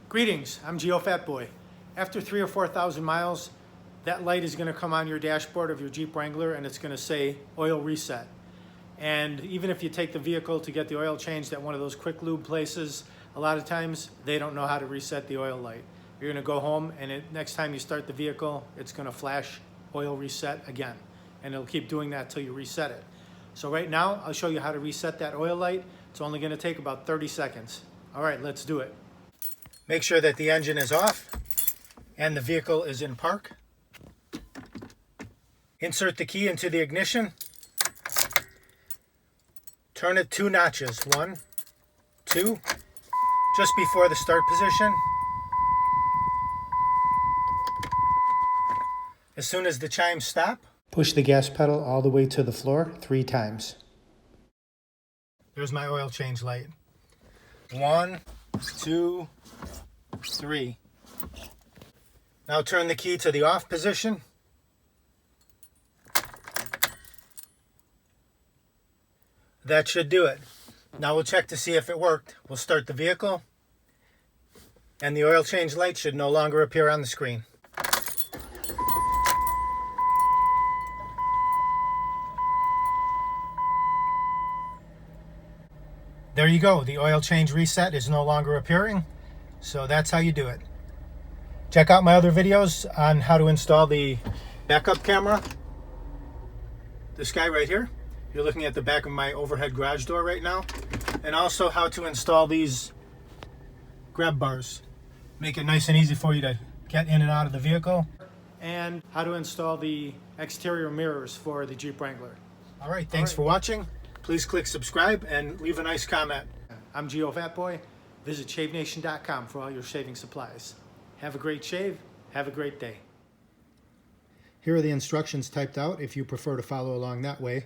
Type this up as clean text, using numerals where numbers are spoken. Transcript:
Greetings, I'm Geofatboy. After 3,000 or 4,000 miles, that light is going to come on your dashboard of your Jeep Wrangler and it's going to say oil reset. And even if you take the vehicle to get the oil changed at one of those quick lube places, a lot of times they don't know how to reset the oil light. You're going to go home and next time you start the vehicle, it's going to flash oil reset again. And it'll keep doing that till you reset it. So right now, I'll show you how to reset that oil light. It's only going to take about 30 seconds. All right, let's do it. Make sure that the engine is off and the vehicle is in park. Insert the key into the ignition. Turn it 2 notches. 1, 2, just before the start position. As soon as the chimes stop, push the gas pedal all the way to the floor 3 times. There's my oil change light. 1, 2, 3. Now turn the key to the off position. That should do it. Now we'll check to see if it worked. We'll start the vehicle and the oil change light should no longer appear on the screen. There you go. The oil change reset is no longer appearing. So that's how you do it. Check out my other videos on how to install the backup camera. This guy right here. You're looking at the back of my overhead garage door right now. And also how to install these grab bars. Make it nice and easy for you to get in and out of the vehicle. And how to install the exterior mirrors for the Jeep Wrangler. All right, thanks for watching. Please click subscribe and leave a nice comment. I'm Geofatboy. Visit shavenation.com for all your shaving supplies. Have a great shave. Have a great day. Here are the instructions typed out if you prefer to follow along that way.